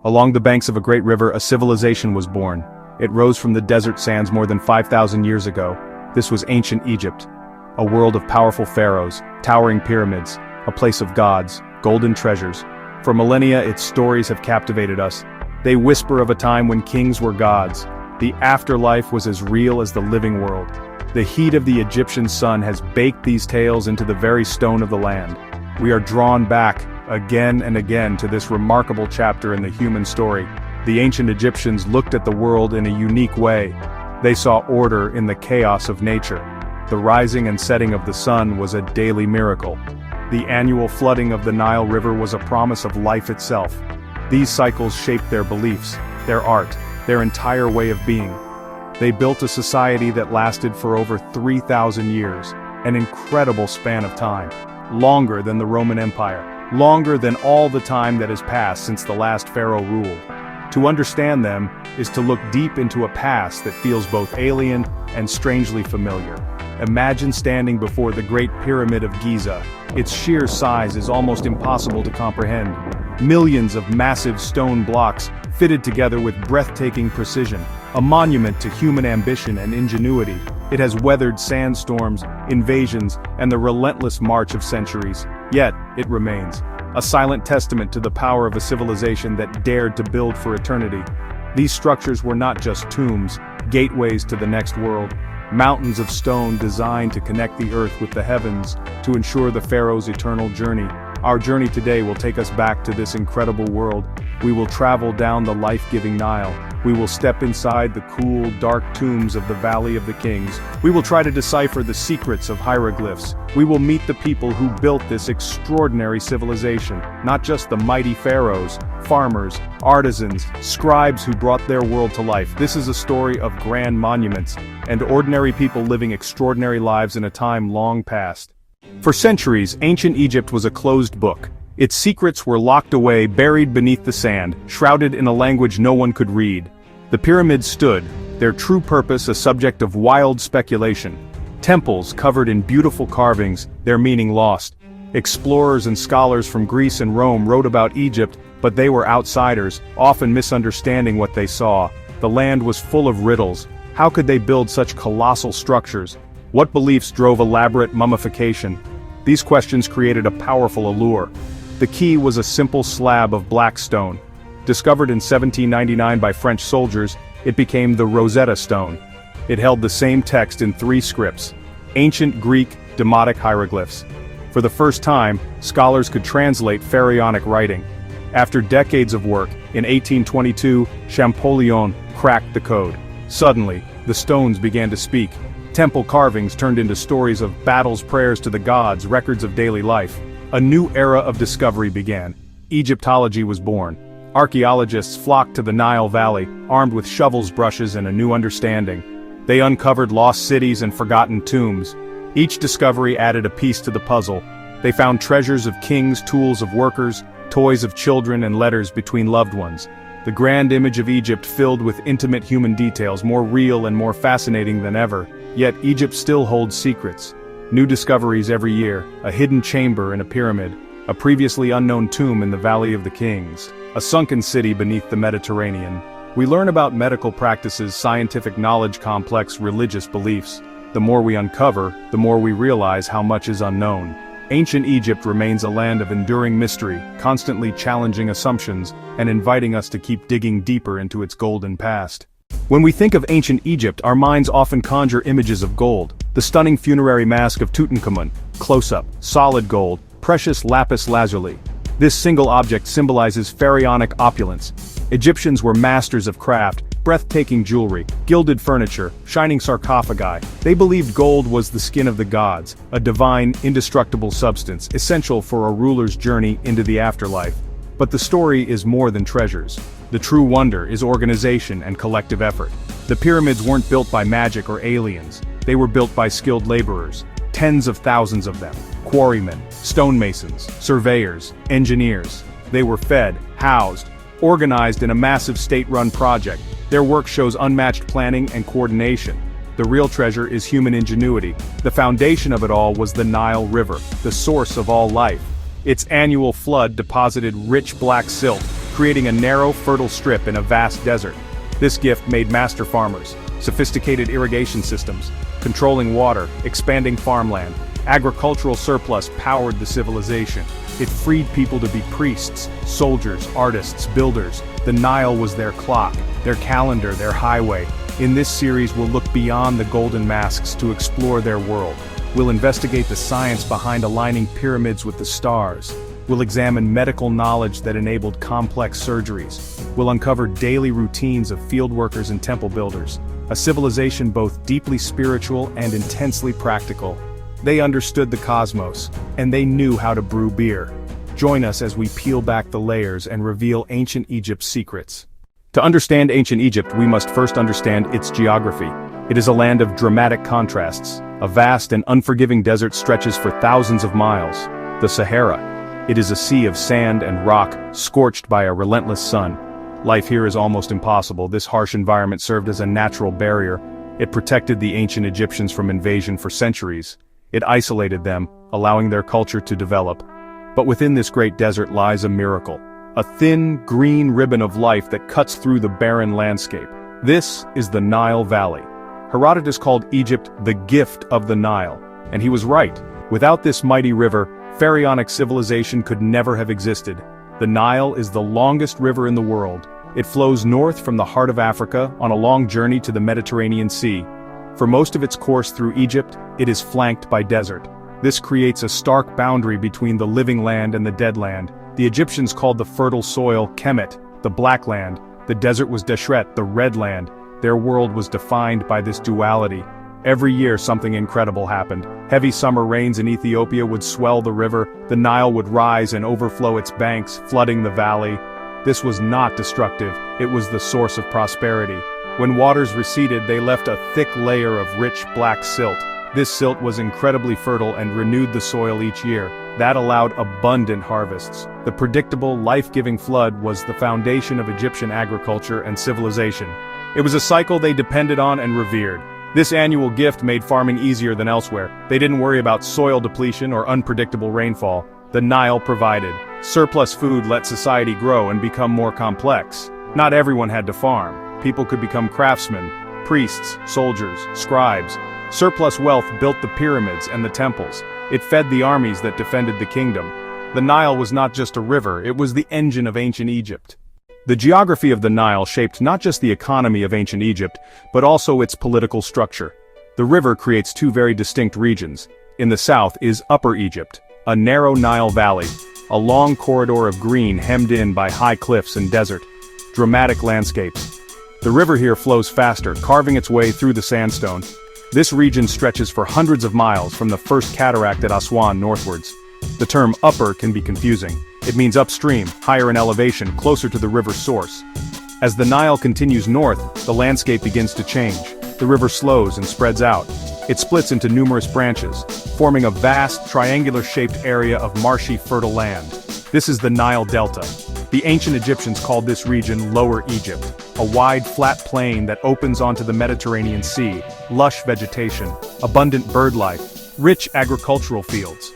Along the banks of a great river, a civilization was born. It rose from the desert sands more than 5,000 years ago. This was ancient Egypt, a world of powerful pharaohs, towering pyramids, a place of gods, golden treasures. For millennia, its stories have captivated us. They whisper of a time when kings were gods. The afterlife was as real as the living world. The heat of the Egyptian sun has baked these tales into the very stone of the land. We are drawn back, again and again, to this remarkable chapter in the human story. The ancient Egyptians looked at the world in a unique way. They saw order in the chaos of nature. The rising and setting of the sun was a daily miracle. The annual flooding of the Nile River was a promise of life itself. These cycles shaped their beliefs, their art, their entire way of being. They built a society that lasted for over 3,000 years, an incredible span of time, longer than the Roman Empire, longer than all the time that has passed since the last pharaoh ruled. To understand them is to look deep into a past that feels both alien and strangely familiar. Imagine standing before the Great Pyramid of Giza. Its sheer size is almost impossible to comprehend. Millions of massive stone blocks fitted together with breathtaking precision, a monument to human ambition and ingenuity. It has weathered sandstorms, invasions, and the relentless march of centuries. Yet, it remains a silent testament to the power of a civilization that dared to build for eternity. These structures were not just tombs, gateways to the next world, mountains of stone designed to connect the earth with the heavens, to ensure the pharaoh's eternal journey. Our journey today will take us back to this incredible world. We will travel down the life-giving Nile. We will step inside the cool, dark tombs of the Valley of the Kings. We will try to decipher the secrets of hieroglyphs. We will meet the people who built this extraordinary civilization, not just the mighty pharaohs, farmers, artisans, scribes who brought their world to life. This is a story of grand monuments and ordinary people living extraordinary lives in a time long past. For centuries, ancient Egypt was a closed book. Its secrets were locked away, buried beneath the sand, shrouded in a language no one could read. The pyramids stood, their true purpose a subject of wild speculation. Temples covered in beautiful carvings, their meaning lost. Explorers and scholars from Greece and Rome wrote about Egypt, but they were outsiders, often misunderstanding what they saw. The land was full of riddles. How could they build such colossal structures? What beliefs drove elaborate mummification? These questions created a powerful allure. The key was a simple slab of black stone. Discovered in 1799 by French soldiers, it became the Rosetta Stone. It held the same text in 3 scripts, ancient Greek Demotic hieroglyphs. For the first time, scholars could translate pharaonic writing. After decades of work, in 1822, Champollion cracked the code. Suddenly, the stones began to speak. Temple carvings turned into stories of battles, prayers to the gods, records of daily life. A new era of discovery began. Egyptology was born. Archaeologists flocked to the Nile Valley, armed with shovels, brushes, and a new understanding. They uncovered lost cities and forgotten tombs. Each discovery added a piece to the puzzle. They found treasures of kings, tools of workers, toys of children, and letters between loved ones. The grand image of Egypt filled with intimate human details, more real and more fascinating than ever. Yet Egypt still holds secrets. New discoveries every year, a hidden chamber in a pyramid, a previously unknown tomb in the Valley of the Kings, a sunken city beneath the Mediterranean. We learn about medical practices, scientific knowledge, complex religious beliefs. The more we uncover, the more we realize how much is unknown. Ancient Egypt remains a land of enduring mystery, constantly challenging assumptions and inviting us to keep digging deeper into its golden past. When we think of ancient Egypt, our minds often conjure images of gold. The stunning funerary mask of Tutankhamun, close-up, solid gold, precious lapis lazuli. This single object symbolizes pharaonic opulence. Egyptians were masters of craft, breathtaking jewelry, gilded furniture, shining sarcophagi. They believed gold was the skin of the gods, a divine, indestructible substance, essential for a ruler's journey into the afterlife. But the story is more than treasures. The true wonder is organization and collective effort. The pyramids weren't built by magic or aliens. They were built by skilled laborers, tens of thousands of them, quarrymen, stonemasons, surveyors, engineers. They were fed, housed, organized in a massive state-run project. Their work shows unmatched planning and coordination. The real treasure is human ingenuity. The foundation of it all was the Nile River, the source of all life. Its annual flood deposited rich black silt, creating a narrow, fertile strip in a vast desert. This gift made master farmers, sophisticated irrigation systems, controlling water, expanding farmland. Agricultural surplus powered the civilization. It freed people to be priests, soldiers, artists, builders. The Nile was their clock, their calendar, their highway. In this series we'll look beyond the golden masks to explore their world. We'll investigate the science behind aligning pyramids with the stars. We'll examine medical knowledge that enabled complex surgeries. We'll uncover daily routines of field workers and temple builders. A civilization both deeply spiritual and intensely practical. They understood the cosmos, and they knew how to brew beer. Join us as we peel back the layers and reveal ancient Egypt's secrets. To understand ancient Egypt, we must first understand its geography. It is a land of dramatic contrasts. A vast and unforgiving desert stretches for thousands of miles. The Sahara. It is a sea of sand and rock, scorched by a relentless sun. Life here is almost impossible. This harsh environment served as a natural barrier. It protected the ancient Egyptians from invasion for centuries. It isolated them, allowing their culture to develop. But within this great desert lies a miracle. A thin, green ribbon of life that cuts through the barren landscape. This is the Nile Valley. Herodotus called Egypt the gift of the Nile, and he was right. Without this mighty river, pharaonic civilization could never have existed. The Nile is the longest river in the world. It flows north from the heart of Africa on a long journey to the Mediterranean Sea. For most of its course through Egypt, it is flanked by desert. This creates a stark boundary between the living land and the dead land. The Egyptians called the fertile soil Kemet, the black land. The desert was Deshret, the red land. Their world was defined by this duality. Every year something incredible happened. Heavy summer rains in Ethiopia would swell the river, the Nile would rise and overflow its banks, flooding the valley. This was not destructive, it was the source of prosperity. When waters receded, they left a thick layer of rich black silt. This silt was incredibly fertile and renewed the soil each year. That allowed abundant harvests. The predictable, life-giving flood was the foundation of Egyptian agriculture and civilization. It was a cycle they depended on and revered. This annual gift made farming easier than elsewhere. They didn't worry about soil depletion or unpredictable rainfall. The Nile provided. Surplus food let society grow and become more complex. Not everyone had to farm. People could become craftsmen, priests, soldiers, scribes. Surplus wealth built the pyramids and the temples. It fed the armies that defended the kingdom. The Nile was not just a river, it was the engine of ancient Egypt. The geography of the Nile shaped not just the economy of ancient Egypt, but also its political structure. The river creates two very distinct regions. In the south is Upper Egypt, a narrow Nile valley, a long corridor of green hemmed in by high cliffs and desert. Dramatic landscapes. The river here flows faster, carving its way through the sandstone. This region stretches for hundreds of miles from the first cataract at Aswan northwards. The term upper can be confusing. It means upstream, higher in elevation, closer to the river's source. As the Nile continues north, the landscape begins to change. The river slows and spreads out. It splits into numerous branches, forming a vast, triangular-shaped area of marshy, fertile land. This is the Nile Delta. The ancient Egyptians called this region Lower Egypt, a wide, flat plain that opens onto the Mediterranean Sea, lush vegetation, abundant bird life, rich agricultural fields.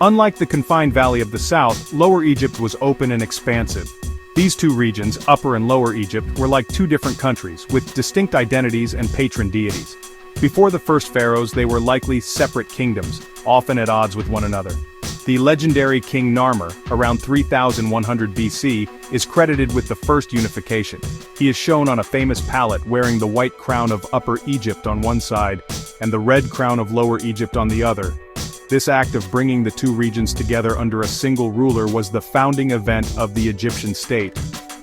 Unlike the confined valley of the south, Lower Egypt was open and expansive. These two regions, Upper and Lower Egypt, were like two different countries, with distinct identities and patron deities. Before the first pharaohs, they were likely separate kingdoms, often at odds with one another. The legendary King Narmer, around 3100 BC, is credited with the first unification. He is shown on a famous palette wearing the white crown of Upper Egypt on one side, and the red crown of Lower Egypt on the other. This act of bringing the two regions together under a single ruler was the founding event of the Egyptian state.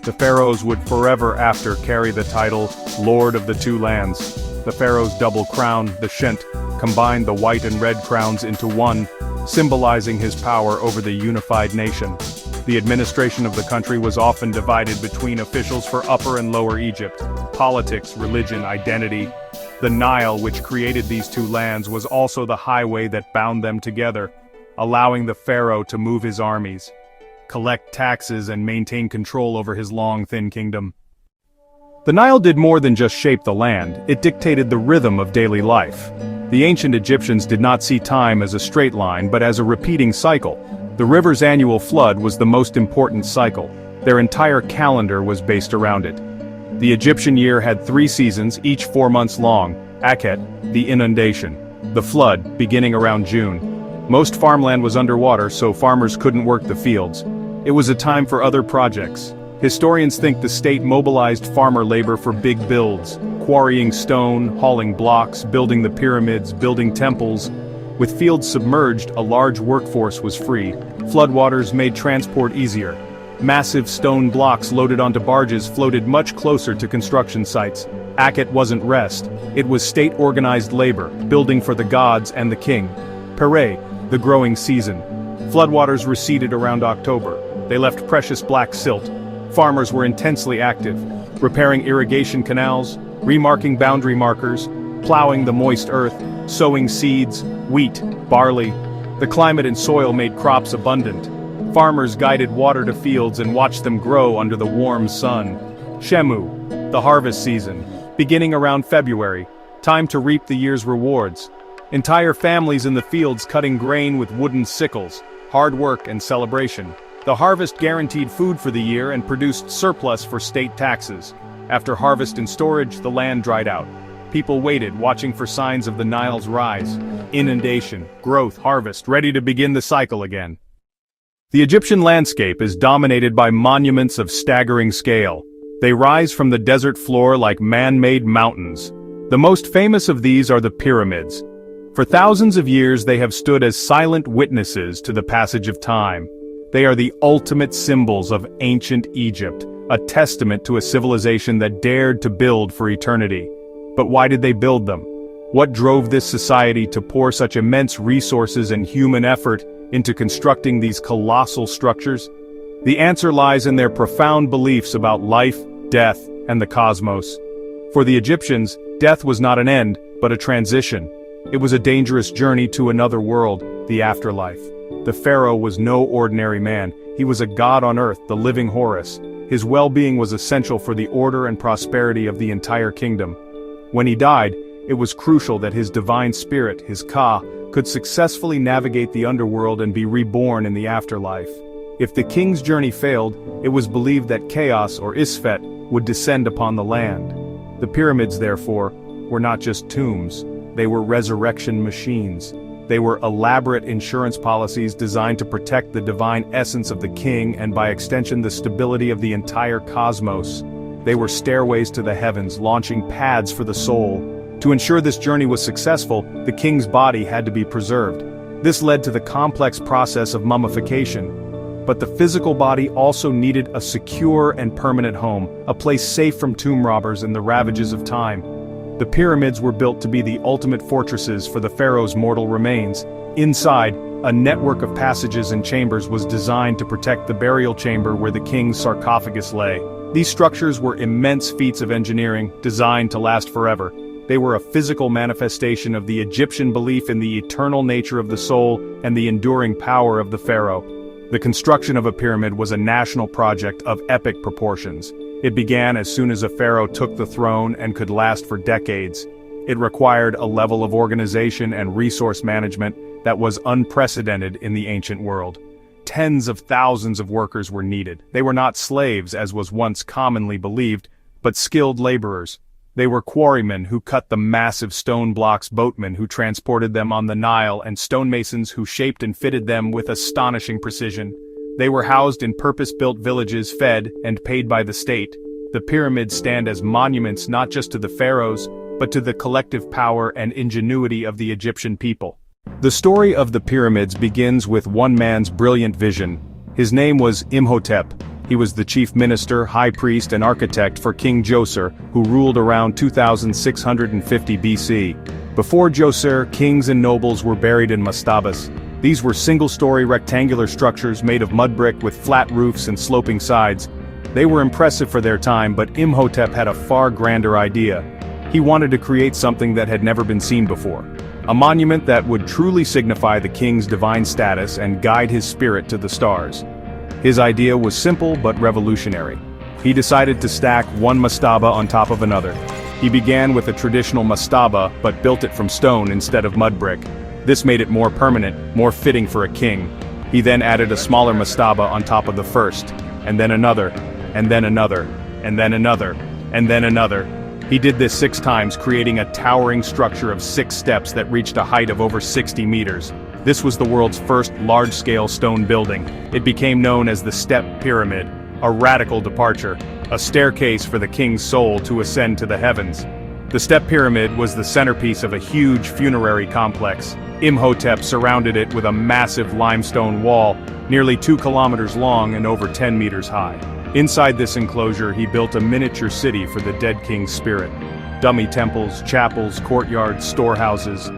The pharaohs would forever after carry the title, Lord of the Two Lands. The pharaoh's double crown, the Shent, combined the white and red crowns into one, symbolizing his power over the unified nation. The administration of the country was often divided between officials for Upper and Lower Egypt. Politics, religion, identity. The Nile, which created these two lands, was also the highway that bound them together, allowing the pharaoh to move his armies, collect taxes and maintain control over his long, thin kingdom. The Nile did more than just shape the land, it dictated the rhythm of daily life. The ancient Egyptians did not see time as a straight line but as a repeating cycle. The river's annual flood was the most important cycle. Their entire calendar was based around it. The Egyptian year had 3 seasons, each 4 months long: Akhet, the inundation; the flood, beginning around June. Most farmland was underwater, so farmers couldn't work the fields. It was a time for other projects. Historians think the state mobilized farmer labor for big builds, quarrying stone, hauling blocks, building the pyramids, building temples. With fields submerged, a large workforce was free. Floodwaters made transport easier. Massive stone blocks loaded onto barges floated much closer to construction sites. Akhet wasn't rest, it was state-organized labor, building for the gods and the king. Pere, the growing season. Floodwaters receded around October. They left precious black silt. Farmers were intensely active, repairing irrigation canals, remarking boundary markers, plowing the moist earth, sowing seeds, wheat, barley. The climate and soil made crops abundant. Farmers guided water to fields and watched them grow under the warm sun. Shemu, the harvest season, beginning around February, time to reap the year's rewards. Entire families in the fields cutting grain with wooden sickles, hard work and celebration. The harvest guaranteed food for the year and produced surplus for state taxes. After harvest and storage, the land dried out. People waited, watching for signs of the Nile's rise. Inundation, growth, harvest, ready to begin the cycle again. The Egyptian landscape is dominated by monuments of staggering scale. They rise from the desert floor like man-made mountains. The most famous of these are the pyramids. For thousands of years they have stood as silent witnesses to the passage of time. They are the ultimate symbols of ancient Egypt, a testament to a civilization that dared to build for eternity. But why did they build them? What drove this society to pour such immense resources and human effort into constructing these colossal structures? The answer lies in their profound beliefs about life, death, and the cosmos. For the Egyptians, death was not an end, but a transition. It was a dangerous journey to another world, the afterlife. The pharaoh was no ordinary man. He was a god on earth, the living Horus. His well-being was essential for the order and prosperity of the entire kingdom. When he died, it was crucial that his divine spirit, his Ka, could successfully navigate the underworld and be reborn in the afterlife. If the king's journey failed, it was believed that chaos or Isfet would descend upon the land. The pyramids, therefore, were not just tombs. They were resurrection machines. They were elaborate insurance policies designed to protect the divine essence of the king and by extension the stability of the entire cosmos. They were stairways to the heavens, launching paths for the soul. To ensure this journey was successful, the king's body had to be preserved. This led to the complex process of mummification. But the physical body also needed a secure and permanent home, a place safe from tomb robbers and the ravages of time. The pyramids were built to be the ultimate fortresses for the pharaoh's mortal remains. Inside, a network of passages and chambers was designed to protect the burial chamber where the king's sarcophagus lay. These structures were immense feats of engineering, designed to last forever. They were a physical manifestation of the Egyptian belief in the eternal nature of the soul and the enduring power of the pharaoh. The construction of a pyramid was a national project of epic proportions. It began as soon as a pharaoh took the throne and could last for decades. It required a level of organization and resource management that was unprecedented in the ancient world. Tens of thousands of workers were needed. They were not slaves, as was once commonly believed, but skilled laborers. They were quarrymen who cut the massive stone blocks, boatmen who transported them on the Nile, and stonemasons who shaped and fitted them with astonishing precision. They were housed in purpose-built villages, fed and paid by the state. The pyramids stand as monuments not just to the pharaohs, but to the collective power and ingenuity of the Egyptian people. The story of the pyramids begins with one man's brilliant vision. His name was Imhotep. He was the chief minister, high priest, and architect for King Djoser, who ruled around 2650 BC. Before Djoser, kings and nobles were buried in mastabas. These were single-story rectangular structures made of mud brick with flat roofs and sloping sides. They were impressive for their time, but Imhotep had a far grander idea. He wanted to create something that had never been seen before. A monument that would truly signify the king's divine status and guide his spirit to the stars. His idea was simple but revolutionary. He decided to stack one mastaba on top of another. He began with a traditional mastaba but built it from stone instead of mud brick. This made it more permanent, more fitting for a king. He then added a smaller mastaba on top of the first, and then another, and then another, and then another, and then another. He did this 6 times, creating a towering structure of 6 steps that reached a height of over 60 meters. This was the world's first large-scale stone building. It became known as the Step Pyramid, a radical departure, a staircase for the king's soul to ascend to the heavens. The Step Pyramid was the centerpiece of a huge funerary complex. Imhotep surrounded it with a massive limestone wall, nearly 2 kilometers long and over 10 meters high. Inside this enclosure, he built a miniature city for the dead king's spirit. Dummy temples, chapels, courtyards, storehouses.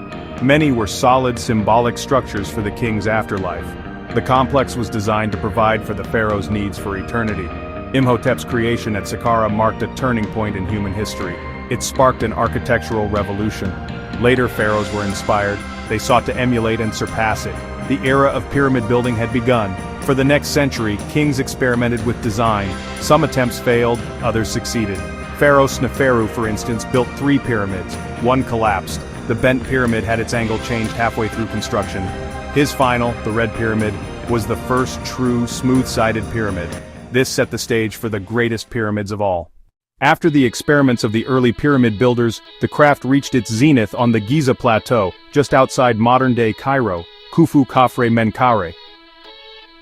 Many were solid, symbolic structures for the king's afterlife. The complex was designed to provide for the pharaoh's needs for eternity. Imhotep's creation at Saqqara marked a turning point in human history. It sparked an architectural revolution. Later pharaohs were inspired. They sought to emulate and surpass it. The era of pyramid building had begun. For the next century, kings experimented with design. Some attempts failed, others succeeded. Pharaoh Sneferu, for instance, built 3 pyramids. One collapsed. The bent pyramid had its angle changed halfway through construction. His final, the Red Pyramid, was the first true, smooth-sided pyramid. This set the stage for the greatest pyramids of all. After the experiments of the early pyramid builders, the craft reached its zenith on the Giza plateau, just outside modern-day Cairo, Khufu Khafre Menkaure.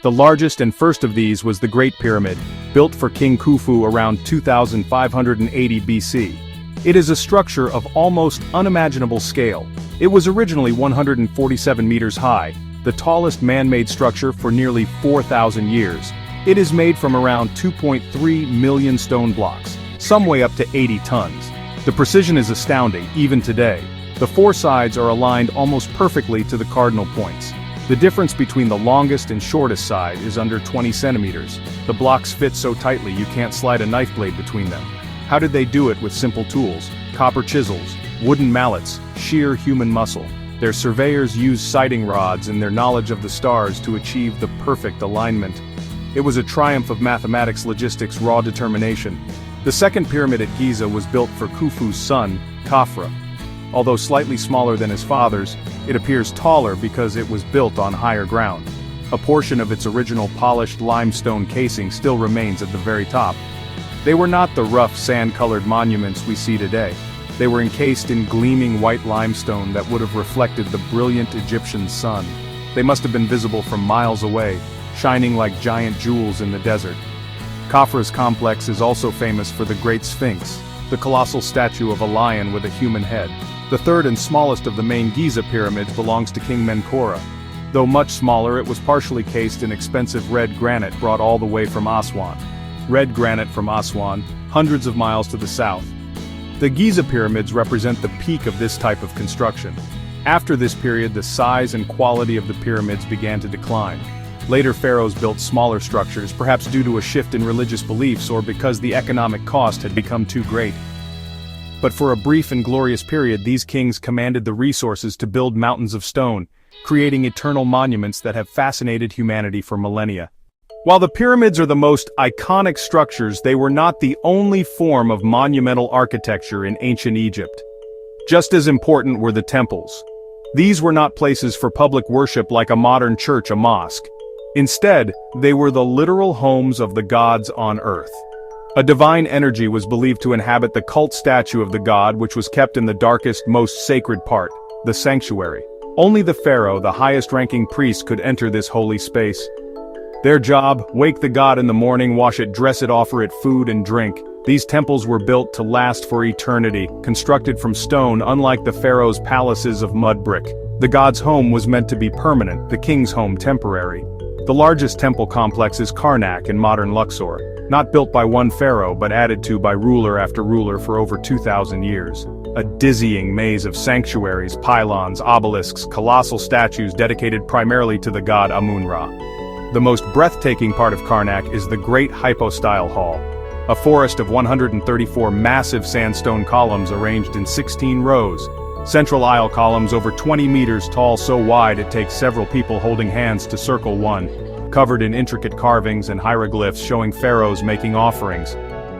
The largest and first of these was the Great Pyramid, built for King Khufu around 2580 BC. It is a structure of almost unimaginable scale. It was originally 147 meters high, the tallest man-made structure for nearly 4,000 years. It is made from around 2.3 million stone blocks. Some weigh up to 80 tons. The precision is astounding, even today. The 4 sides are aligned almost perfectly to the cardinal points. The difference between the longest and shortest side is under 20 centimeters. The blocks fit so tightly you can't slide a knife blade between them. How did they do it with simple tools? Copper chisels, wooden mallets, sheer human muscle. Their surveyors used sighting rods and their knowledge of the stars to achieve the perfect alignment. It was a triumph of mathematics, logistics, raw determination. The second pyramid at Giza was built for Khufu's son, Khafre. Although slightly smaller than his father's, it appears taller because it was built on higher ground. A portion of its original polished limestone casing still remains at the very top. They were not the rough sand-colored monuments we see today. They were encased in gleaming white limestone that would have reflected the brilliant Egyptian sun. They must have been visible from miles away, shining like giant jewels in the desert. Khafre's complex is also famous for the Great Sphinx, the colossal statue of a lion with a human head. The third and smallest of the main Giza pyramids belongs to King Menkaure. Though much smaller, it was partially cased in expensive red granite brought all the way from Aswan. Red granite from Aswan, hundreds of miles to the south. The Giza pyramids represent the peak of this type of construction. After this period, the size and quality of the pyramids began to decline. Later pharaohs built smaller structures, perhaps due to a shift in religious beliefs or because the economic cost had become too great. But for a brief and glorious period, these kings commanded the resources to build mountains of stone, creating eternal monuments that have fascinated humanity for millennia. While the pyramids are the most iconic structures, they were not the only form of monumental architecture in ancient Egypt. Just as important were the temples. These were not places for public worship like a modern church, a mosque. Instead, they were the literal homes of the gods on earth. A divine energy was believed to inhabit the cult statue of the god, which was kept in the darkest, most sacred part, the sanctuary. Only the pharaoh, the highest-ranking priest, could enter this holy space. Their job: wake the god in the morning, wash it, dress it, offer it food and drink. These temples were built to last for eternity, constructed from stone unlike the pharaoh's palaces of mud brick. The god's home was meant to be permanent, the king's home temporary. The largest temple complex is Karnak in modern Luxor, not built by one pharaoh but added to by ruler after ruler for over 2,000 years. A dizzying maze of sanctuaries, pylons, obelisks, colossal statues dedicated primarily to the god Amun-Ra. The most breathtaking part of Karnak is the Great Hypostyle Hall, a forest of 134 massive sandstone columns arranged in 16 rows. Central aisle columns over 20 meters tall, so wide it takes several people holding hands to circle one, covered in intricate carvings and hieroglyphs showing pharaohs making offerings.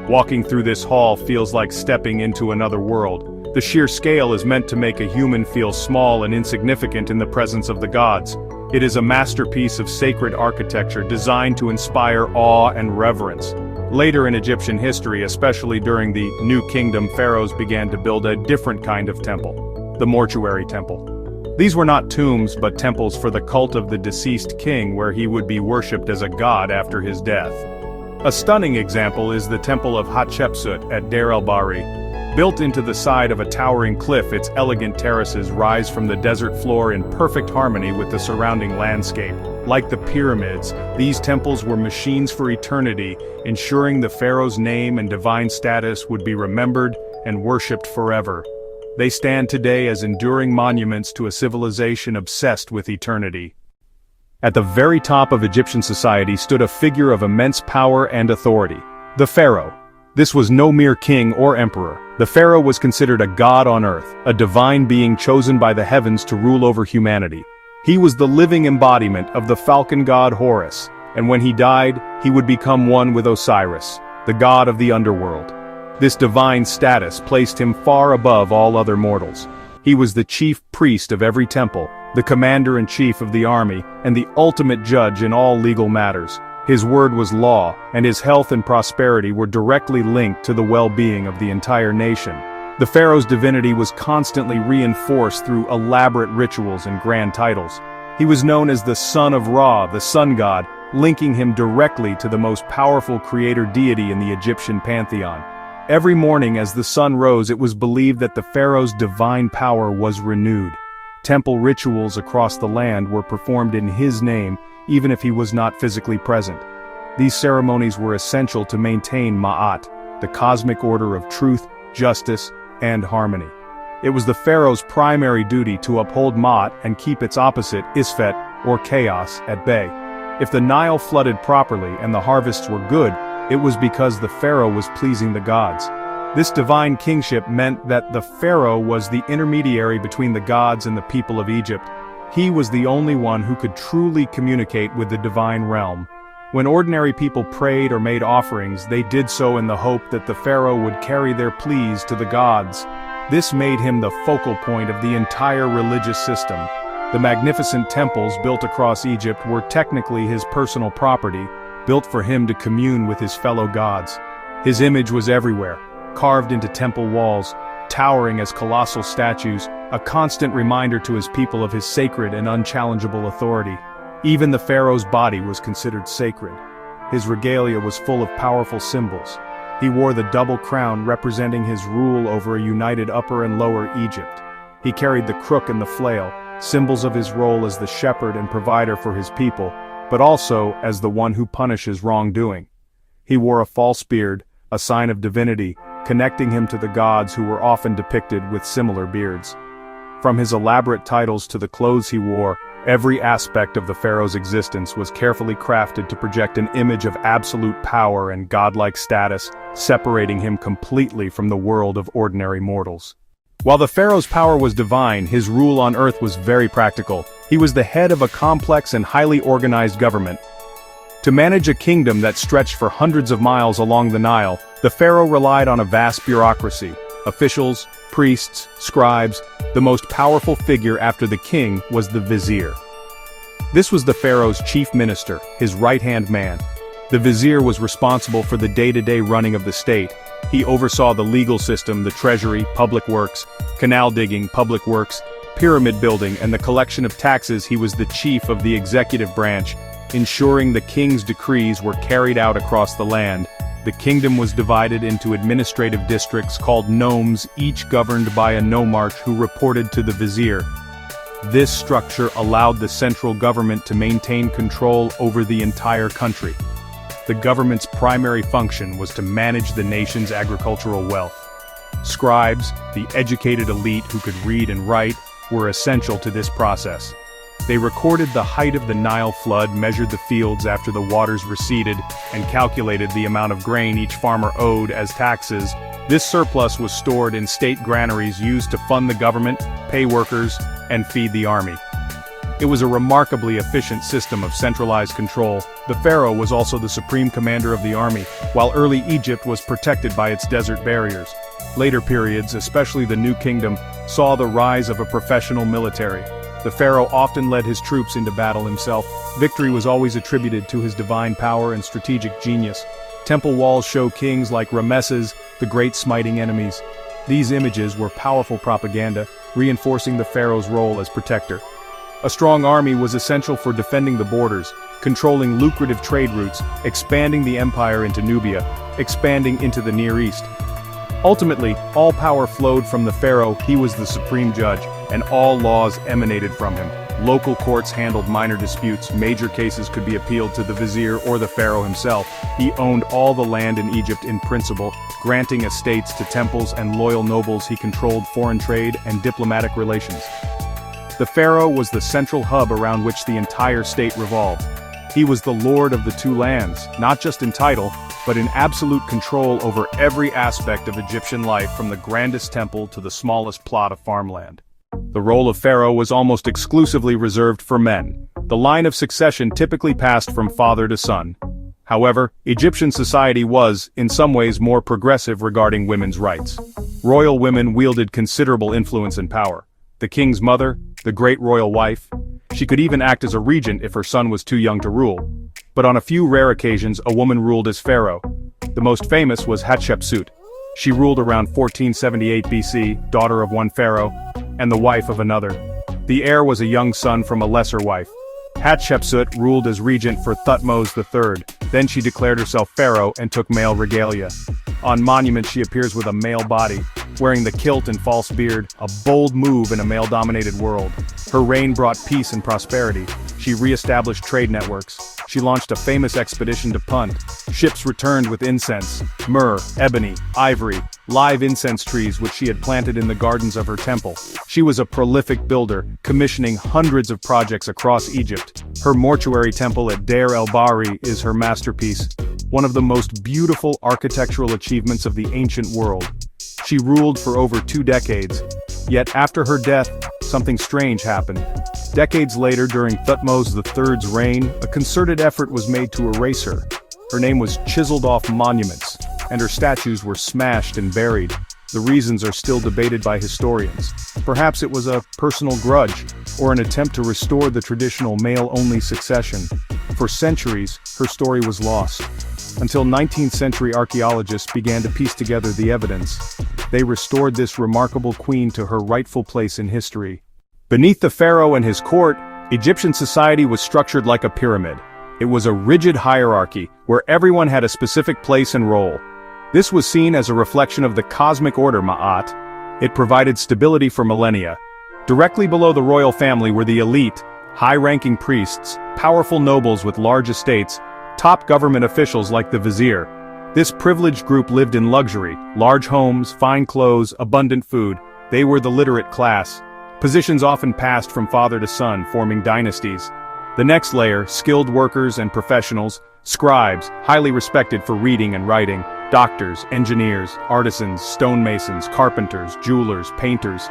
Walking through this hall feels like stepping into another world. The sheer scale is meant to make a human feel small and insignificant in the presence of the gods. It is a masterpiece of sacred architecture designed to inspire awe and reverence. Later in Egyptian history, especially during the New Kingdom, pharaohs began to build a different kind of temple, the mortuary temple. These were not tombs but temples for the cult of the deceased king, where he would be worshipped as a god after his death. A stunning example is the Temple of Hatshepsut at Deir el-Bahri. Built into the side of a towering cliff, its elegant terraces rise from the desert floor in perfect harmony with the surrounding landscape. Like the pyramids, these temples were machines for eternity, ensuring the pharaoh's name and divine status would be remembered and worshipped forever. They stand today as enduring monuments to a civilization obsessed with eternity. At the very top of Egyptian society stood a figure of immense power and authority, the pharaoh. This was no mere king or emperor. The pharaoh was considered a god on earth, a divine being chosen by the heavens to rule over humanity. He was the living embodiment of the falcon god Horus, and when he died, he would become one with Osiris, the god of the underworld. This divine status placed him far above all other mortals. He was the chief priest of every temple, the commander-in-chief of the army, and the ultimate judge in all legal matters. His word was law, and his health and prosperity were directly linked to the well-being of the entire nation. The pharaoh's divinity was constantly reinforced through elaborate rituals and grand titles. He was known as the son of Ra, the sun god, linking him directly to the most powerful creator deity in the Egyptian pantheon. Every morning as the sun rose, it was believed that the pharaoh's divine power was renewed. Temple rituals across the land were performed in his name, even if he was not physically present. These ceremonies were essential to maintain Ma'at, the cosmic order of truth, justice, and harmony. It was the pharaoh's primary duty to uphold Ma'at and keep its opposite, Isfet, or chaos, at bay. If the Nile flooded properly and the harvests were good, it was because the pharaoh was pleasing the gods. This divine kingship meant that the pharaoh was the intermediary between the gods and the people of Egypt. He was the only one who could truly communicate with the divine realm. When ordinary people prayed or made offerings, they did so in the hope that the pharaoh would carry their pleas to the gods. This made him the focal point of the entire religious system. The magnificent temples built across Egypt were technically his personal property, built for him to commune with his fellow gods. His image was everywhere, carved into temple walls, towering as colossal statues, a constant reminder to his people of his sacred and unchallengeable authority. Even the pharaoh's body was considered sacred. His regalia was full of powerful symbols. He wore the double crown representing his rule over a united Upper and Lower Egypt. He carried the crook and the flail, symbols of his role as the shepherd and provider for his people, but also as the one who punishes wrongdoing. He wore a false beard, a sign of divinity, connecting him to the gods who were often depicted with similar beards. From his elaborate titles to the clothes he wore, every aspect of the pharaoh's existence was carefully crafted to project an image of absolute power and godlike status, separating him completely from the world of ordinary mortals. While the pharaoh's power was divine, his rule on earth was very practical. He was the head of a complex and highly organized government. To manage a kingdom that stretched for hundreds of miles along the Nile, the pharaoh relied on a vast bureaucracy. Officials, priests, scribes. The most powerful figure after the king was the vizier. This was the pharaoh's chief minister, his right-hand man. The vizier was responsible for the day-to-day running of the state. He oversaw the legal system, the treasury, public works, canal digging, public works, pyramid building, and the collection of taxes. He was the chief of the executive branch, ensuring the king's decrees were carried out across the land. The kingdom was divided into administrative districts called nomes, each governed by a nomarch who reported to the vizier. This structure allowed the central government to maintain control over the entire country. The government's primary function was to manage the nation's agricultural wealth. Scribes, the educated elite who could read and write, were essential to this process. They recorded the height of the Nile flood, measured the fields after the waters receded, and calculated the amount of grain each farmer owed as taxes. This surplus was stored in state granaries used to fund the government, pay workers, and feed the army. It was a remarkably efficient system of centralized control. The pharaoh was also the supreme commander of the army, while early Egypt was protected by its desert barriers. Later periods, especially the New Kingdom, saw the rise of a professional military. The pharaoh often led his troops into battle himself. Victory was always attributed to his divine power and strategic genius. Temple walls show kings like Ramesses, the great smiting enemies. These images were powerful propaganda, reinforcing the pharaoh's role as protector. A strong army was essential for defending the borders, controlling lucrative trade routes, expanding the empire into Nubia, expanding into the Near East. Ultimately, all power flowed from the pharaoh. He was the supreme judge, and all laws emanated from him. Local courts handled minor disputes, major cases could be appealed to the vizier or the pharaoh himself. He owned all the land in Egypt in principle, granting estates to temples and loyal nobles. He controlled foreign trade and diplomatic relations. The pharaoh was the central hub around which the entire state revolved. He was the lord of the two lands, not just in title, but in absolute control over every aspect of Egyptian life, from the grandest temple to the smallest plot of farmland. The role of pharaoh was almost exclusively reserved for men. The line of succession typically passed from father to son. However, Egyptian society was, in some ways, more progressive regarding women's rights. Royal women wielded considerable influence and power. The king's mother, the great royal wife. She could even act as a regent if her son was too young to rule. But on a few rare occasions, a woman ruled as pharaoh. The most famous was Hatshepsut. She ruled around 1478 BC, daughter of one pharaoh, and the wife of another. The heir was a young son from a lesser wife. Hatshepsut ruled as regent for Thutmose III. Then she declared herself pharaoh and took male regalia. On monuments she appears with a male body, wearing the kilt and false beard, a bold move in a male-dominated world. Her reign brought peace and prosperity. She re-established trade networks. She launched a famous expedition to Punt. Ships returned with incense, myrrh, ebony, ivory, live incense trees which she had planted in the gardens of her temple. She was a prolific builder, commissioning hundreds of projects across Egypt. Her mortuary temple at Deir el-Bahri is her masterpiece, one of the most beautiful architectural achievements of the ancient world. She ruled for over 2 decades, yet after her death, something strange happened. Decades later, during Thutmose III's reign, a concerted effort was made to erase her. Her name was chiseled off monuments, and her statues were smashed and buried. The reasons are still debated by historians. Perhaps it was a personal grudge, or an attempt to restore the traditional male-only succession. For centuries, her story was lost, until 19th century archaeologists began to piece together the evidence. They restored this remarkable queen to her rightful place in history. Beneath the pharaoh and his court, Egyptian society was structured like a pyramid. It was a rigid hierarchy, where everyone had a specific place and role. This was seen as a reflection of the cosmic order Ma'at. It provided stability for millennia. Directly below the royal family were the elite, high-ranking priests, powerful nobles with large estates, top government officials like the vizier. This privileged group lived in luxury, large homes, fine clothes, abundant food. They were the literate class. Positions often passed from father to son, forming dynasties. The next layer, skilled workers and professionals, scribes, highly respected for reading and writing, doctors, engineers, artisans, stonemasons, carpenters, jewelers, painters.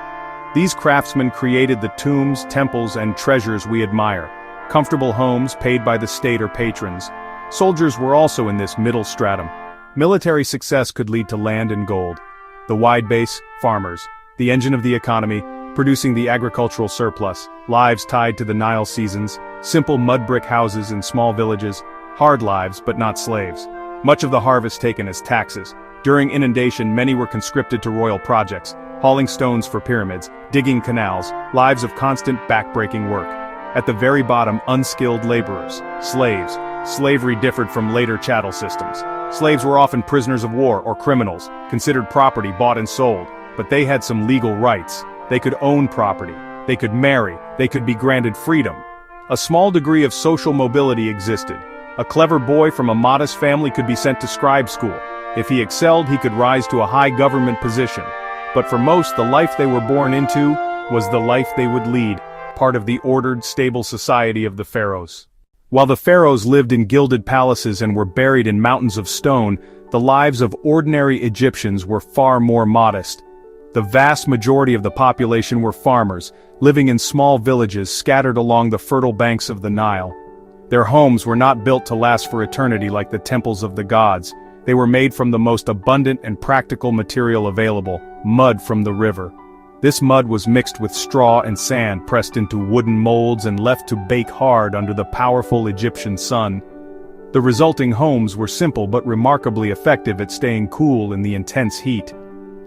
These craftsmen created the tombs, temples, and treasures we admire. Comfortable homes paid by the state or patrons. Soldiers were also in this middle stratum. Military success could lead to land and gold. The wide base, farmers. The engine of the economy, producing the agricultural surplus. Lives tied to the Nile seasons. Simple mud brick houses in small villages. Hard lives, but not slaves. Much of the harvest taken as taxes. During inundation, many were conscripted to royal projects, hauling stones for pyramids, digging canals, lives of constant back-breaking work. At the very bottom, unskilled laborers, slaves. Slavery differed from later chattel systems. Slaves were often prisoners of war or criminals, considered property bought and sold, but they had some legal rights. They could own property, they could marry, they could be granted freedom. A small degree of social mobility existed. A clever boy from a modest family could be sent to scribe school. If he excelled, he could rise to a high government position. But for most, the life they were born into was the life they would lead, part of the ordered, stable society of the pharaohs. While the pharaohs lived in gilded palaces and were buried in mountains of stone, the lives of ordinary Egyptians were far more modest. The vast majority of the population were farmers, living in small villages scattered along the fertile banks of the Nile. Their homes were not built to last for eternity like the temples of the gods. They were made from the most abundant and practical material available, mud from the river. This mud was mixed with straw and sand pressed into wooden molds and left to bake hard under the powerful Egyptian sun. The resulting homes were simple but remarkably effective at staying cool in the intense heat.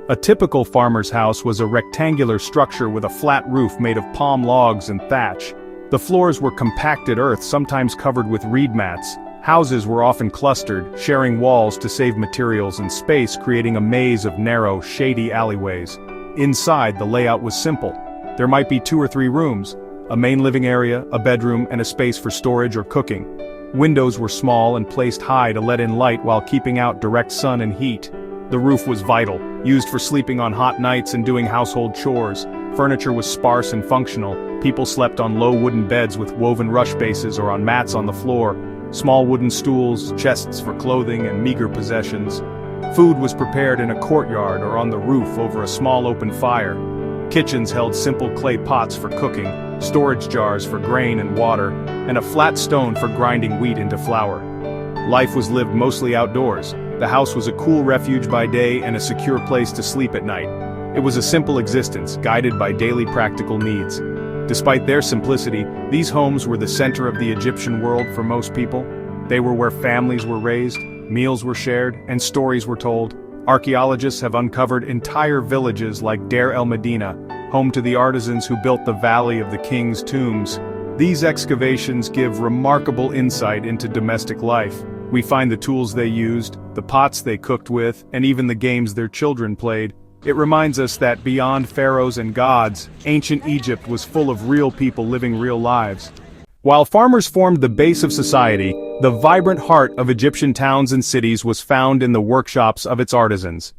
A typical farmer's house was a rectangular structure with a flat roof made of palm logs and thatch. The floors were compacted earth, sometimes covered with reed mats. Houses were often clustered, sharing walls to save materials and space, creating a maze of narrow, shady alleyways. Inside, the layout was simple. There might be 2 or 3 rooms, a main living area, a bedroom, and a space for storage or cooking. Windows were small and placed high to let in light while keeping out direct sun and heat. The roof was vital, used for sleeping on hot nights and doing household chores. Furniture was sparse and functional. People slept on low wooden beds with woven rush bases or on mats on the floor. Small wooden stools, chests for clothing, and meager possessions. Food was prepared in a courtyard or on the roof over a small open fire. Kitchens held simple clay pots for cooking, storage jars for grain and water, and a flat stone for grinding wheat into flour. Life was lived mostly outdoors. The house was a cool refuge by day and a secure place to sleep at night. It was a simple existence, guided by daily practical needs. Despite their simplicity, these homes were the center of the Egyptian world for most people. They were where families were raised, meals were shared, and stories were told. Archaeologists have uncovered entire villages like Deir el-Medina, home to the artisans who built the Valley of the King's Tombs. These excavations give remarkable insight into domestic life. We find the tools they used, the pots they cooked with, and even the games their children played. It reminds us that beyond pharaohs and gods, ancient Egypt was full of real people living real lives. While farmers formed the base of society, the vibrant heart of Egyptian towns and cities was found in the workshops of its artisans.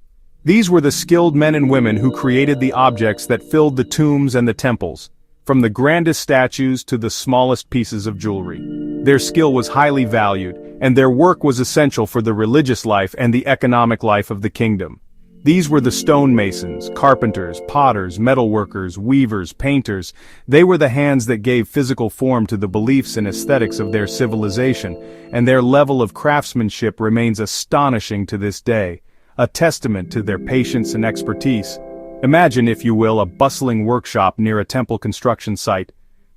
These were the skilled men and women who created the objects that filled the tombs and the temples, from the grandest statues to the smallest pieces of jewelry. Their skill was highly valued, and their work was essential for the religious life and the economic life of the kingdom. These were the stonemasons, carpenters, potters, metalworkers, weavers, painters. They were the hands that gave physical form to the beliefs and aesthetics of their civilization, and their level of craftsmanship remains astonishing to this day, a testament to their patience and expertise. Imagine, if you will, a bustling workshop near a temple construction site.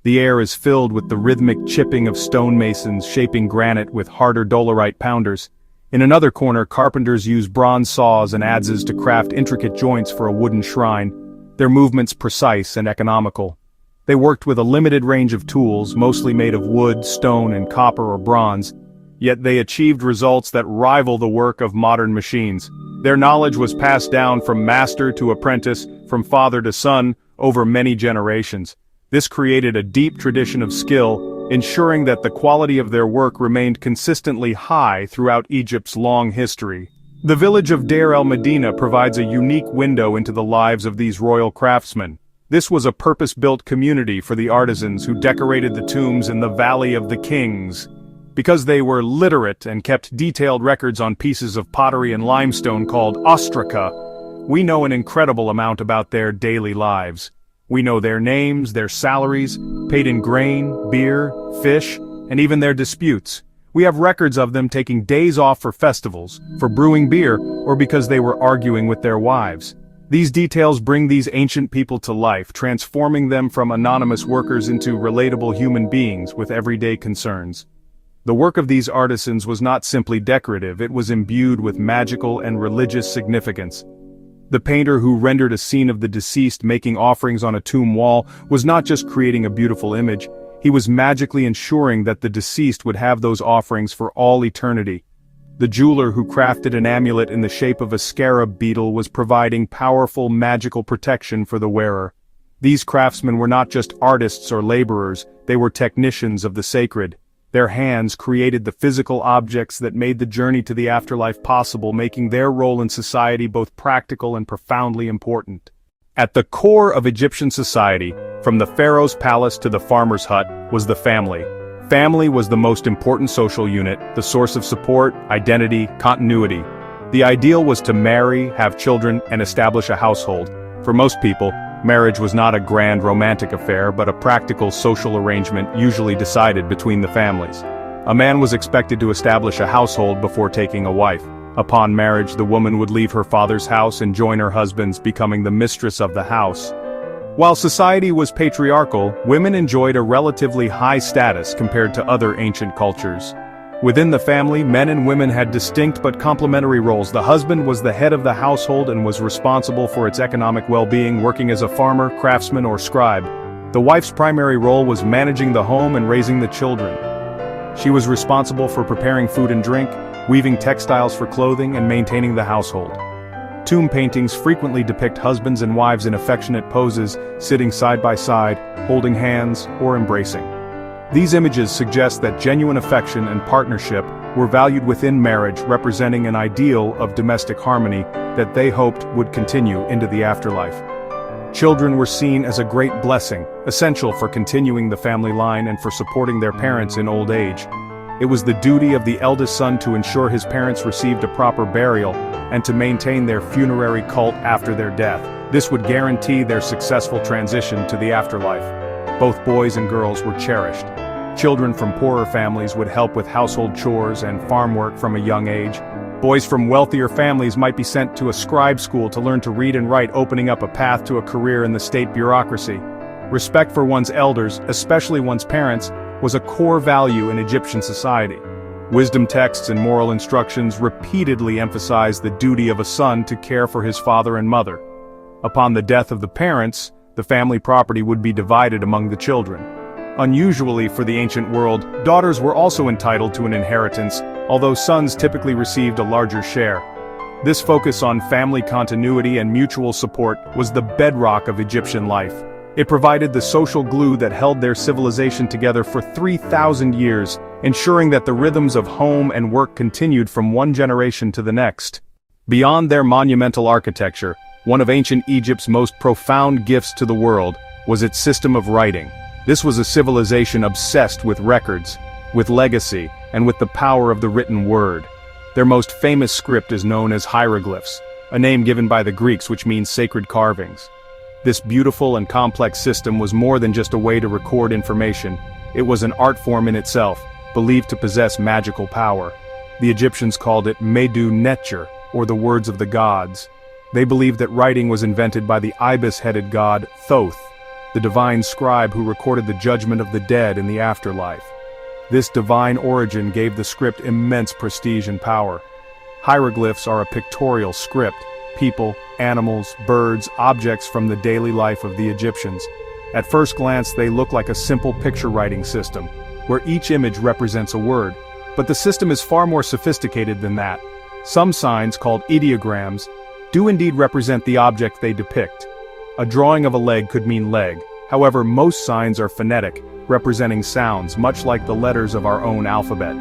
The air is filled with the rhythmic chipping of stonemasons shaping granite with harder dolerite pounders. In another corner, carpenters use bronze saws and adzes to craft intricate joints for a wooden shrine, their movements precise and economical. They worked with a limited range of tools, mostly made of wood, stone, and copper or bronze, yet they achieved results that rival the work of modern machines. Their knowledge was passed down from master to apprentice, from father to son, over many generations. This created a deep tradition of skill, ensuring that the quality of their work remained consistently high throughout Egypt's long history. The village of Deir el-Medina provides a unique window into the lives of these royal craftsmen. This was a purpose-built community for the artisans who decorated the tombs in the Valley of the Kings. Because they were literate and kept detailed records on pieces of pottery and limestone called ostraca, we know an incredible amount about their daily lives. We know their names, their salaries, paid in grain, beer, fish, and even their disputes. We have records of them taking days off for festivals, for brewing beer, or because they were arguing with their wives. These details bring these ancient people to life, transforming them from anonymous workers into relatable human beings with everyday concerns. The work of these artisans was not simply decorative, it was imbued with magical and religious significance. The painter who rendered a scene of the deceased making offerings on a tomb wall was not just creating a beautiful image, he was magically ensuring that the deceased would have those offerings for all eternity. The jeweler who crafted an amulet in the shape of a scarab beetle was providing powerful magical protection for the wearer. These craftsmen were not just artists or laborers, they were technicians of the sacred. Their hands created the physical objects that made the journey to the afterlife possible, making their role in society both practical and profoundly important. At the core of Egyptian society, from the pharaoh's palace to the farmer's hut, was the family. Family was the most important social unit, the source of support, identity, continuity. The ideal was to marry, have children, and establish a household. For most people, marriage was not a grand romantic affair but a practical social arrangement usually decided between the families. A man was expected to establish a household before taking a wife. Upon marriage, the woman would leave her father's house and join her husband's, becoming the mistress of the house. While society was patriarchal, women enjoyed a relatively high status compared to other ancient cultures. Within the family, men and women had distinct but complementary roles. The husband was the head of the household and was responsible for its economic well-being, working as a farmer, craftsman, or scribe. The wife's primary role was managing the home and raising the children. She was responsible for preparing food and drink, weaving textiles for clothing, and maintaining the household. Tomb paintings frequently depict husbands and wives in affectionate poses, sitting side by side, holding hands, or embracing. These images suggest that genuine affection and partnership were valued within marriage, representing an ideal of domestic harmony that they hoped would continue into the afterlife. Children were seen as a great blessing, essential for continuing the family line and for supporting their parents in old age. It was the duty of the eldest son to ensure his parents received a proper burial and to maintain their funerary cult after their death. This would guarantee their successful transition to the afterlife. Both boys and girls were cherished. Children from poorer families would help with household chores and farm work from a young age. Boys from wealthier families might be sent to a scribe school to learn to read and write, opening up a path to a career in the state bureaucracy. Respect for one's elders, especially one's parents, was a core value in Egyptian society. Wisdom texts and moral instructions repeatedly emphasized the duty of a son to care for his father and mother. Upon the death of the parents, the family property would be divided among the children. Unusually for the ancient world, daughters were also entitled to an inheritance, although sons typically received a larger share. This focus on family continuity and mutual support was the bedrock of Egyptian life. It provided the social glue that held their civilization together for 3,000 years, ensuring that the rhythms of home and work continued from one generation to the next. Beyond their monumental architecture, one of ancient Egypt's most profound gifts to the world was its system of writing. This was a civilization obsessed with records, with legacy, and with the power of the written word. Their most famous script is known as hieroglyphs, a name given by the Greeks which means sacred carvings. This beautiful and complex system was more than just a way to record information. It was an art form in itself, believed to possess magical power. The Egyptians called it Medu Neter, or the words of the gods. They believed that writing was invented by the ibis-headed god Thoth, the divine scribe who recorded the judgment of the dead in the afterlife. This divine origin gave the script immense prestige and power. Hieroglyphs are a pictorial script, people, animals, birds, objects from the daily life of the Egyptians. At first glance they look like a simple picture writing system, where each image represents a word, but the system is far more sophisticated than that. Some signs, called ideograms, do indeed represent the object they depict. A drawing of a leg could mean leg. However, most signs are phonetic, representing sounds, much like the letters of our own alphabet.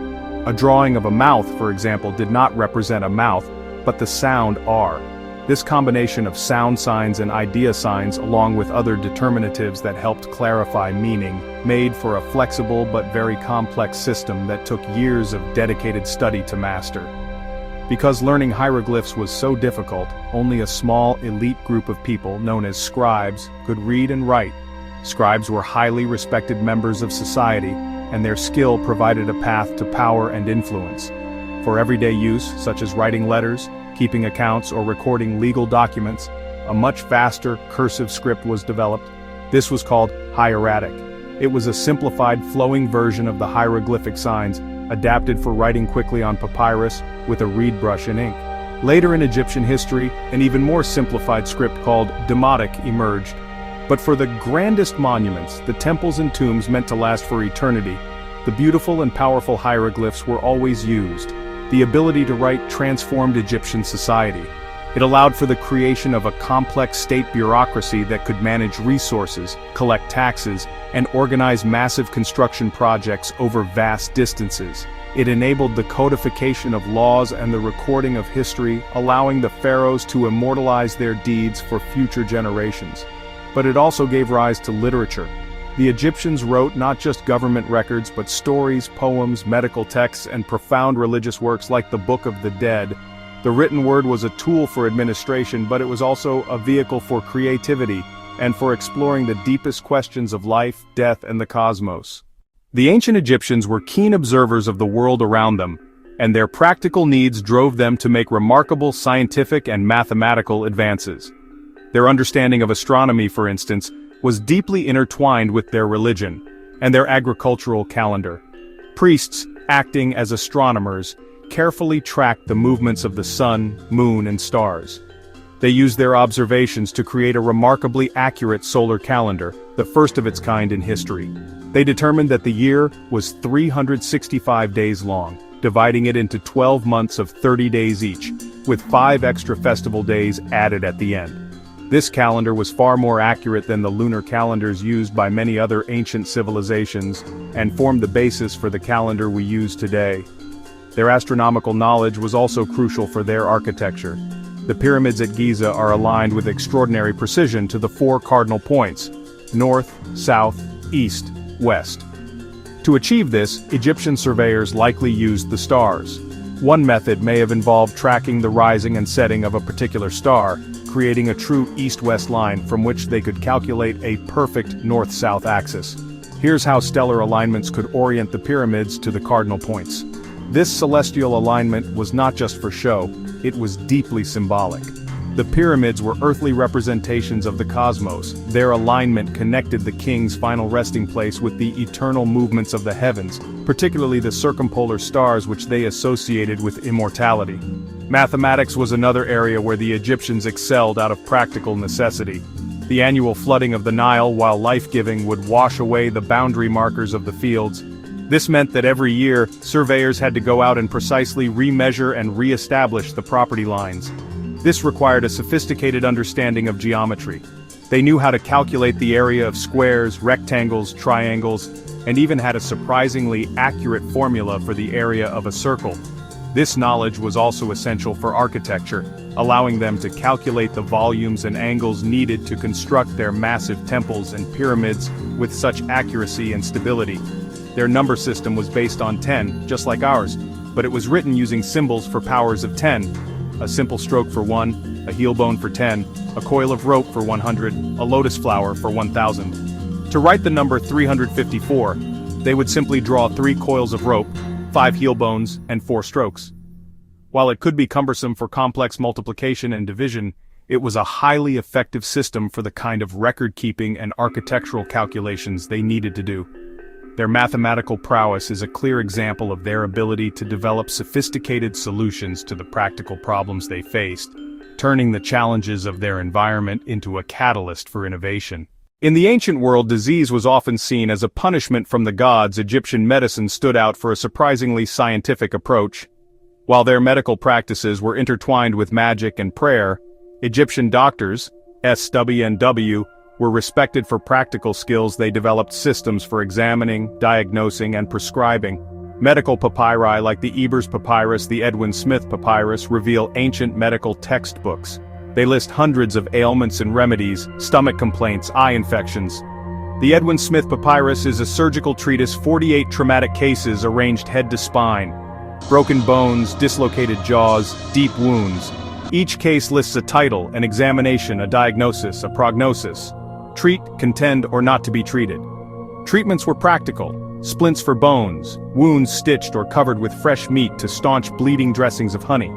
A drawing of a mouth, for example, did not represent a mouth, but the sound R. This combination of sound signs and idea signs, along with other determinatives that helped clarify meaning, made for a flexible but very complex system that took years of dedicated study to master. Because learning hieroglyphs was so difficult, only a small elite group of people, known as scribes, could read and write. Scribes were highly respected members of society, and their skill provided a path to power and influence. For everyday use, such as writing letters, keeping accounts, or recording legal documents, a much faster, cursive script was developed. This was called hieratic. It was a simplified, flowing version of the hieroglyphic signs, adapted for writing quickly on papyrus with a reed brush and ink. Later in Egyptian history, an even more simplified script called Demotic emerged. But for the grandest monuments, the temples and tombs meant to last for eternity, the beautiful and powerful hieroglyphs were always used. The ability to write transformed Egyptian society. It allowed for the creation of a complex state bureaucracy that could manage resources, collect taxes, and organize massive construction projects over vast distances. It enabled the codification of laws and the recording of history, allowing the pharaohs to immortalize their deeds for future generations. But it also gave rise to literature. The Egyptians wrote not just government records, but stories, poems, medical texts, and profound religious works like the Book of the Dead. The written word was a tool for administration, but it was also a vehicle for creativity and for exploring the deepest questions of life, death, and the cosmos. The ancient Egyptians were keen observers of the world around them, and their practical needs drove them to make remarkable scientific and mathematical advances. Their understanding of astronomy, for instance, was deeply intertwined with their religion and their agricultural calendar. Priests, acting as astronomers, carefully tracked the movements of the sun, moon, and stars. They used their observations to create a remarkably accurate solar calendar, the first of its kind in history. They determined that the year was 365 days long, dividing it into 12 months of 30 days each, with 5 extra festival days added at the end. This calendar was far more accurate than the lunar calendars used by many other ancient civilizations, and formed the basis for the calendar we use today. Their astronomical knowledge was also crucial for their architecture. The pyramids at Giza are aligned with extraordinary precision to the 4 cardinal points: north, south, east, west. To achieve this, Egyptian surveyors likely used the stars. One method may have involved tracking the rising and setting of a particular star, creating a true east-west line from which they could calculate a perfect north-south axis. Here's how stellar alignments could orient the pyramids to the cardinal points. This celestial alignment was not just for show, it was deeply symbolic. The pyramids were earthly representations of the cosmos. Their alignment connected the king's final resting place with the eternal movements of the heavens, particularly the circumpolar stars which they associated with immortality. Mathematics was another area where the Egyptians excelled out of practical necessity. The annual flooding of the Nile, while life-giving, would wash away the boundary markers of the fields. This meant that every year, surveyors had to go out and precisely remeasure and re-establish the property lines. This required a sophisticated understanding of geometry. They knew how to calculate the area of squares, rectangles, triangles, and even had a surprisingly accurate formula for the area of a circle. This knowledge was also essential for architecture, allowing them to calculate the volumes and angles needed to construct their massive temples and pyramids with such accuracy and stability. Their number system was based on 10, just like ours, but it was written using symbols for powers of 10. A simple stroke for 1, a heel bone for 10, a coil of rope for 100, a lotus flower for 1000. To write the number 354, they would simply draw 3 coils of rope, 5 heel bones, and 4 strokes. While it could be cumbersome for complex multiplication and division, it was a highly effective system for the kind of record-keeping and architectural calculations they needed to do. Their mathematical prowess is a clear example of their ability to develop sophisticated solutions to the practical problems they faced, turning the challenges of their environment into a catalyst for innovation. In the ancient world, disease was often seen as a punishment from the gods. Egyptian medicine stood out for a surprisingly scientific approach. While their medical practices were intertwined with magic and prayer, Egyptian doctors, SW&W, were respected for practical skills. They developed systems for examining, diagnosing, and prescribing. Medical papyri like the Ebers Papyrus, the Edwin Smith Papyrus, reveal ancient medical textbooks. They list hundreds of ailments and remedies, stomach complaints, eye infections. The Edwin Smith Papyrus is a surgical treatise, 48 traumatic cases arranged head to spine. Broken bones, dislocated jaws, deep wounds. Each case lists a title, an examination, a diagnosis, a prognosis. Treat, contend, or not to be treated. Treatments were practical. Splints for bones, wounds stitched or covered with fresh meat to staunch bleeding, dressings of honey.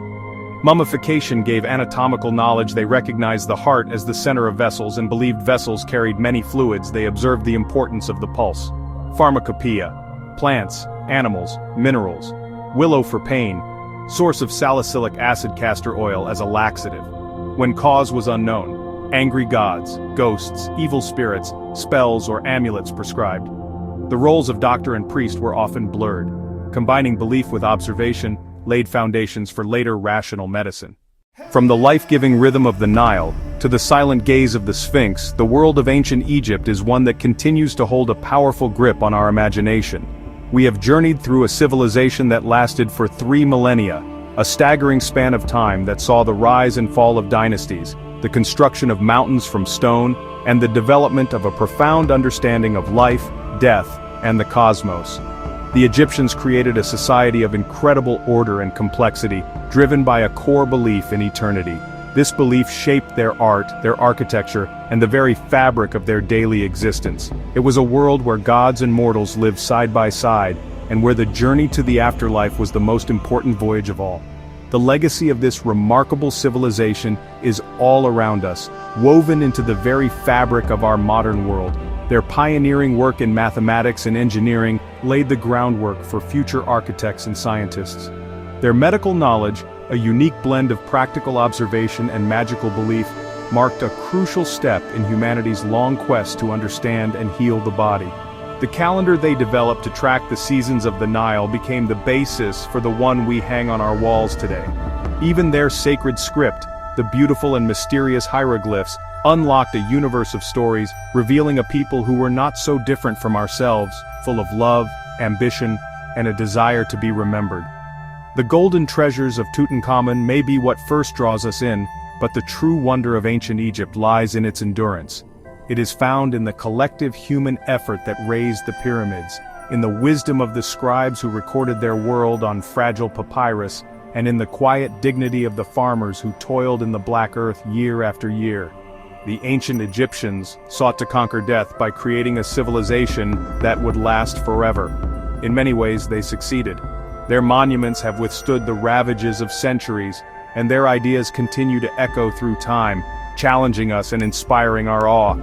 Mummification gave anatomical knowledge. They recognized the heart as the center of vessels and believed vessels carried many fluids. They observed the importance of the pulse. Pharmacopoeia. Plants, animals, minerals. Willow for pain. Source of salicylic acid, castor oil as a laxative. When cause was unknown. Angry gods, ghosts, evil spirits, spells or amulets prescribed. The roles of doctor and priest were often blurred. Combining belief with observation laid foundations for later rational medicine. From the life-giving rhythm of the Nile to the silent gaze of the Sphinx, the world of ancient Egypt is one that continues to hold a powerful grip on our imagination. We have journeyed through a civilization that lasted for 3 millennia, a staggering span of time that saw the rise and fall of dynasties, the construction of mountains from stone, and the development of a profound understanding of life, death, and the cosmos. The Egyptians created a society of incredible order and complexity, driven by a core belief in eternity. This belief shaped their art, their architecture, and the very fabric of their daily existence. It was a world where gods and mortals lived side by side, and where the journey to the afterlife was the most important voyage of all. The legacy of this remarkable civilization is all around us, woven into the very fabric of our modern world. Their pioneering work in mathematics and engineering laid the groundwork for future architects and scientists. Their medical knowledge, a unique blend of practical observation and magical belief, marked a crucial step in humanity's long quest to understand and heal the body. The calendar they developed to track the seasons of the Nile became the basis for the one we hang on our walls today. Even their sacred script, the beautiful and mysterious hieroglyphs, unlocked a universe of stories, revealing a people who were not so different from ourselves, full of love, ambition, and a desire to be remembered. The golden treasures of Tutankhamun may be what first draws us in, but the true wonder of ancient Egypt lies in its endurance. It is found in the collective human effort that raised the pyramids, in the wisdom of the scribes who recorded their world on fragile papyrus, and in the quiet dignity of the farmers who toiled in the black earth year after year. The ancient Egyptians sought to conquer death by creating a civilization that would last forever. In many ways, they succeeded. Their monuments have withstood the ravages of centuries, and their ideas continue to echo through time, challenging us and inspiring our awe.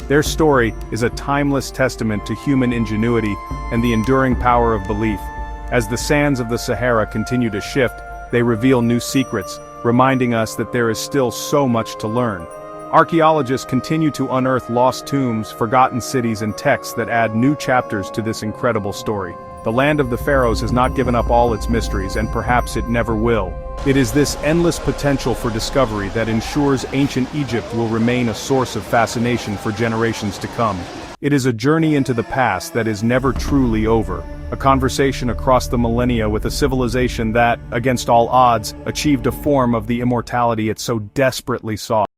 Their story is a timeless testament to human ingenuity and the enduring power of belief. As the sands of the Sahara continue to shift, they reveal new secrets, reminding us that there is still so much to learn. Archaeologists continue to unearth lost tombs, forgotten cities, and texts that add new chapters to this incredible story. The land of the Pharaohs has not given up all its mysteries, and perhaps it never will. It is this endless potential for discovery that ensures ancient Egypt will remain a source of fascination for generations to come. It is a journey into the past that is never truly over, a conversation across the millennia with a civilization that, against all odds, achieved a form of the immortality it so desperately sought.